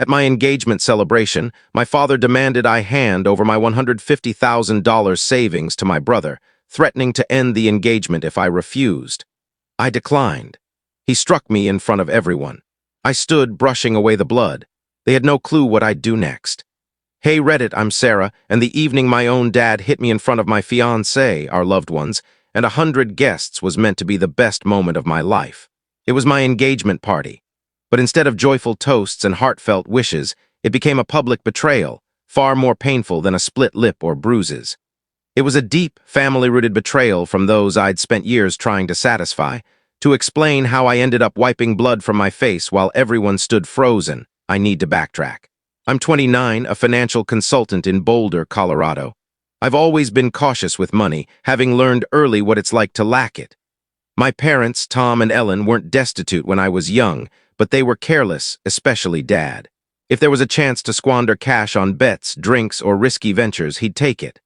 At my engagement celebration, my father demanded I hand over my $150,000 savings to my brother, threatening to end the engagement if I refused. I declined. He struck me in front of everyone. I stood, brushing away the blood. They had no clue what I'd do next. Hey Reddit, I'm Sarah, and the evening my own dad hit me in front of my fiancé, our loved ones, and 100 guests was meant to be the best moment of my life. It was my engagement party. But instead of joyful toasts and heartfelt wishes, it became a public betrayal, far more painful than a split lip or bruises. It was a deep, family-rooted betrayal from those I'd spent years trying to satisfy. To explain how I ended up wiping blood from my face while everyone stood frozen, I need to backtrack. I'm 29, a financial consultant in Boulder, Colorado. I've always been cautious with money, having learned early what it's like to lack it. My parents, Tom and Ellen, weren't destitute when I was young, but they were careless, especially Dad. If there was a chance to squander cash on bets, drinks, or risky ventures, he'd take it.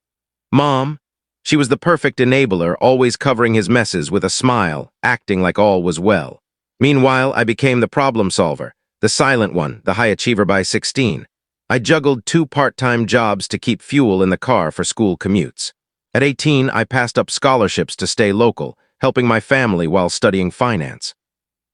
Mom, she was the perfect enabler, always covering his messes with a smile, acting like all was well. Meanwhile, I became the problem solver, the silent one, the high achiever by 16. I juggled 2 part-time jobs to keep fuel in the car for school commutes. At 18, I passed up scholarships to stay local, helping my family while studying finance.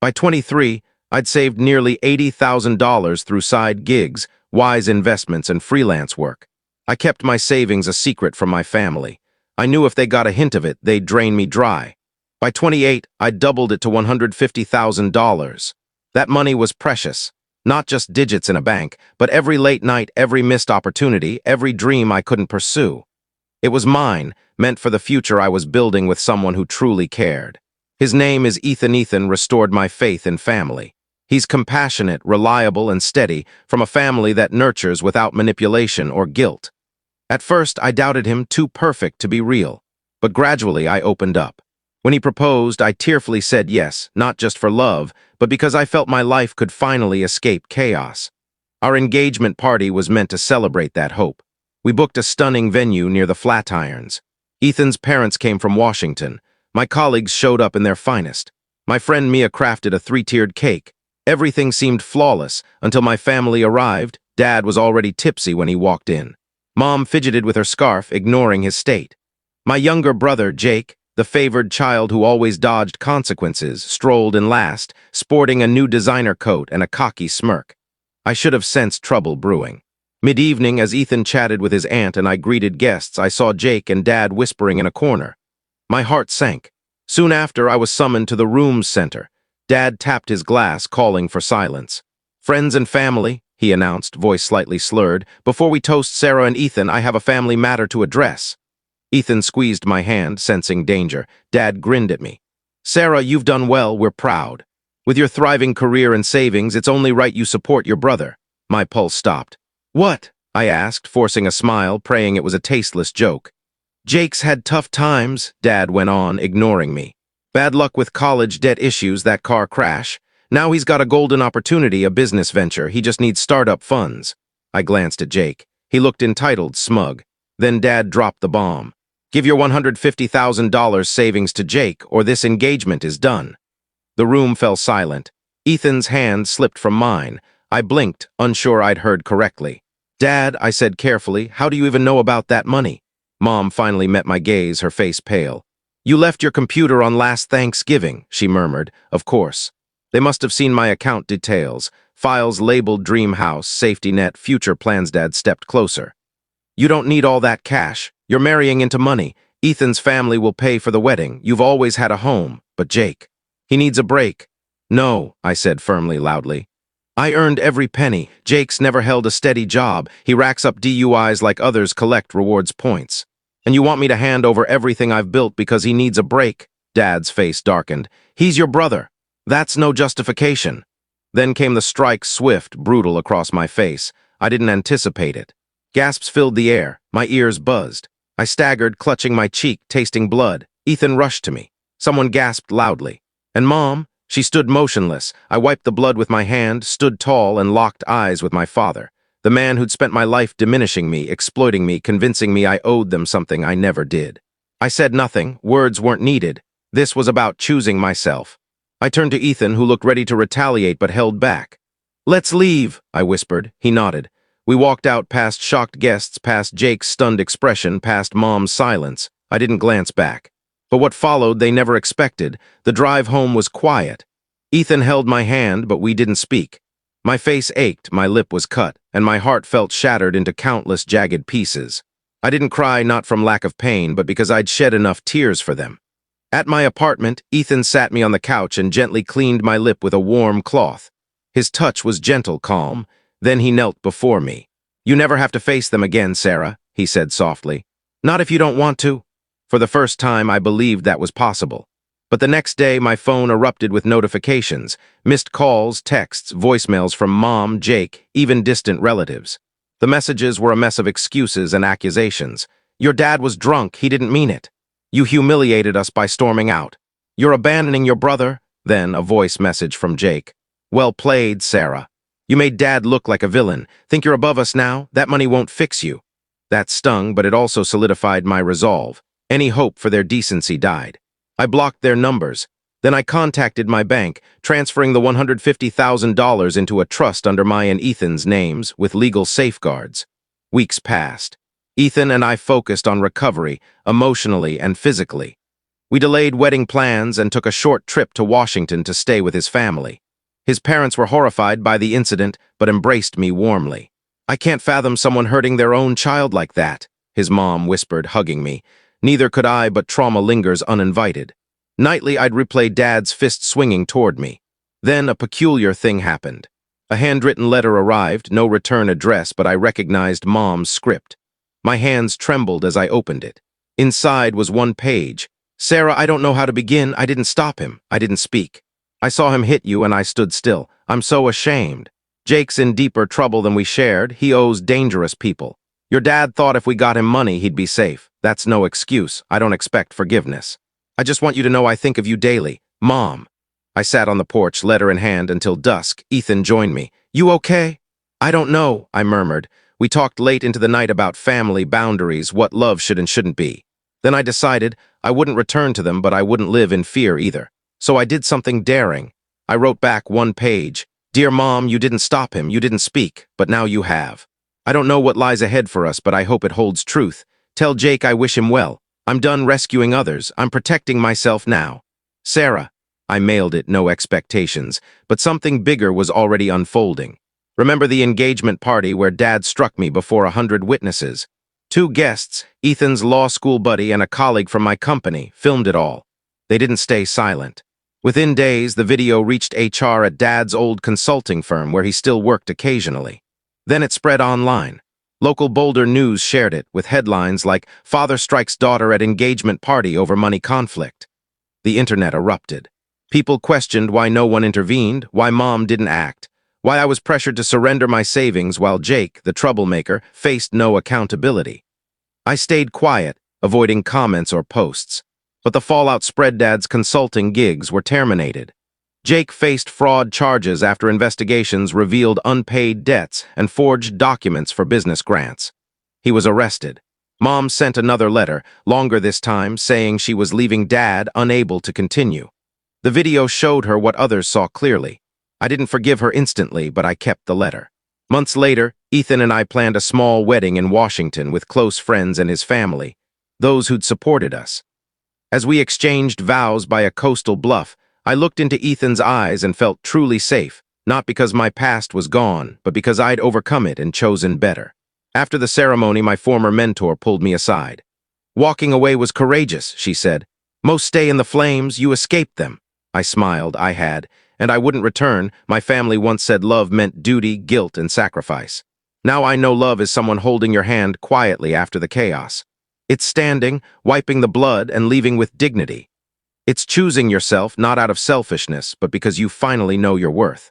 By 23, I'd saved nearly $80,000 through side gigs, wise investments, and freelance work. I kept my savings a secret from my family. I knew if they got a hint of it, they'd drain me dry. By 28, I'd doubled it to $150,000. That money was precious. Not just digits in a bank, but every late night, every missed opportunity, every dream I couldn't pursue. It was mine, meant for the future I was building with someone who truly cared. His name is Ethan. Ethan restored my faith in family. He's compassionate, reliable, and steady, from a family that nurtures without manipulation or guilt. At first, I doubted him, too perfect to be real. But gradually, I opened up. When he proposed, I tearfully said yes, not just for love, but because I felt my life could finally escape chaos. Our engagement party was meant to celebrate that hope. We booked a stunning venue near the Flatirons. Ethan's parents came from Washington. My colleagues showed up in their finest. My friend Mia crafted a 3-tiered cake. Everything seemed flawless until my family arrived. Dad was already tipsy when he walked in. Mom fidgeted with her scarf, ignoring his state. My younger brother, Jake, the favored child who always dodged consequences, strolled in last, sporting a new designer coat and a cocky smirk. I should have sensed trouble brewing. Mid-evening, as Ethan chatted with his aunt and I greeted guests, I saw Jake and Dad whispering in a corner. My heart sank. Soon after, I was summoned to the rooms center. Dad tapped his glass, calling for silence. "Friends and family," he announced, voice slightly slurred. "Before we toast Sarah and Ethan, I have a family matter to address." Ethan squeezed my hand, sensing danger. Dad grinned at me. "Sarah, you've done well, we're proud. With your thriving career and savings, it's only right you support your brother." My pulse stopped. "What?" I asked, forcing a smile, praying it was a tasteless joke. "Jake's had tough times," Dad went on, ignoring me. "Bad luck with college debt issues, that car crash. Now he's got a golden opportunity, a business venture. He just needs startup funds." I glanced at Jake. He looked entitled, smug. Then Dad dropped the bomb. "Give your $150,000 savings to Jake, or this engagement is done." The room fell silent. Ethan's hand slipped from mine. I blinked, unsure I'd heard correctly. "Dad," I said carefully, "how do you even know about that money?" Mom finally met my gaze, her face pale. "You left your computer on last Thanksgiving," she murmured. "Of course. They must have seen my account details. Files labeled Dream House, Safety Net, Future Plans." Dad stepped closer. "You don't need all that cash. You're marrying into money. Ethan's family will pay for the wedding. You've always had a home. But Jake, he needs a break." "No," I said firmly, loudly. "I earned every penny. Jake's never held a steady job. He racks up DUIs like others collect rewards points. And you want me to hand over everything I've built because he needs a break?" Dad's face darkened. "He's your brother. That's no justification." Then came the strike, swift, brutal, across my face. I didn't anticipate it. Gasps filled the air. My ears buzzed. I staggered, clutching my cheek, tasting blood. Ethan rushed to me. Someone gasped loudly. And Mom? She stood motionless. I wiped the blood with my hand, stood tall, and locked eyes with my father. The man who'd spent my life diminishing me, exploiting me, convincing me I owed them something I never did. I said nothing. Words weren't needed. This was about choosing myself. I turned to Ethan, who looked ready to retaliate but held back. "Let's leave," I whispered. He nodded. We walked out past shocked guests, past Jake's stunned expression, past Mom's silence. I didn't glance back. But what followed they never expected. The drive home was quiet. Ethan held my hand, but we didn't speak. My face ached, my lip was cut, and my heart felt shattered into countless jagged pieces. I didn't cry not from lack of pain, but because I'd shed enough tears for them. At my apartment, Ethan sat me on the couch and gently cleaned my lip with a warm cloth. His touch was gentle, calm. Then he knelt before me. "You never have to face them again, Sarah," he said softly. "Not if you don't want to." For the first time, I believed that was possible. But the next day, my phone erupted with notifications, missed calls, texts, voicemails from Mom, Jake, even distant relatives. The messages were a mess of excuses and accusations. "Your dad was drunk, he didn't mean it. You humiliated us by storming out. You're abandoning your brother." Then a voice message from Jake. "Well played, Sarah. You made Dad look like a villain. Think you're above us now? That money won't fix you." That stung, but it also solidified my resolve. Any hope for their decency died. I blocked their numbers. Then I contacted my bank, transferring the $150,000 into a trust under my and Ethan's names with legal safeguards. Weeks passed. Ethan and I focused on recovery, emotionally and physically. We delayed wedding plans and took a short trip to Washington to stay with his family. His parents were horrified by the incident, but embraced me warmly. "I can't fathom someone hurting their own child like that," his mom whispered, hugging me. Neither could I, but trauma lingers uninvited. Nightly, I'd replay Dad's fist swinging toward me. Then a peculiar thing happened. A handwritten letter arrived, no return address, but I recognized Mom's script. My hands trembled as I opened it. Inside was one page. "Sarah, I don't know how to begin. I didn't stop him. I didn't speak. I saw him hit you and I stood still. I'm so ashamed. Jake's in deeper trouble than we shared. He owes dangerous people. Your dad thought if we got him money, he'd be safe. That's no excuse. I don't expect forgiveness. I just want you to know I think of you daily. Mom." I sat on the porch, letter in hand, until dusk. Ethan joined me. "You okay?" "I don't know," I murmured. We talked late into the night about family, boundaries, what love should and shouldn't be. Then I decided I wouldn't return to them, but I wouldn't live in fear either. So I did something daring. I wrote back one page. "Dear Mom, you didn't stop him, you didn't speak, but now you have. I don't know what lies ahead for us, but I hope it holds truth. Tell Jake I wish him well. I'm done rescuing others. I'm protecting myself now. Sarah." I mailed it, no expectations, but something bigger was already unfolding. Remember the engagement party where Dad struck me before 100 witnesses? 2 guests, Ethan's law school buddy and a colleague from my company, filmed it all. They didn't stay silent. Within days, the video reached HR at Dad's old consulting firm where he still worked occasionally. Then it spread online. Local Boulder News shared it with headlines like "Father Strikes Daughter at Engagement Party Over Money Conflict." The internet erupted. People questioned why no one intervened, why Mom didn't act, why I was pressured to surrender my savings while Jake, the troublemaker, faced no accountability. I stayed quiet, avoiding comments or posts. But the fallout spread. Dad's consulting gigs were terminated. Jake faced fraud charges after investigations revealed unpaid debts and forged documents for business grants. He was arrested. Mom sent another letter, longer this time, saying she was leaving Dad unable to continue. The video showed her what others saw clearly. I didn't forgive her instantly, but I kept the letter. Months later, Ethan and I planned a small wedding in Washington with close friends and his family, those who'd supported us. As we exchanged vows by a coastal bluff, I looked into Ethan's eyes and felt truly safe, not because my past was gone, but because I'd overcome it and chosen better. After the ceremony, my former mentor pulled me aside. "Walking away was courageous," she said. "Most stay in the flames, you escaped them." I smiled. I had, and I wouldn't return. My family once said love meant duty, guilt, and sacrifice. Now I know love is someone holding your hand quietly after the chaos. It's standing, wiping the blood, and leaving with dignity. It's choosing yourself not out of selfishness, but because you finally know your worth.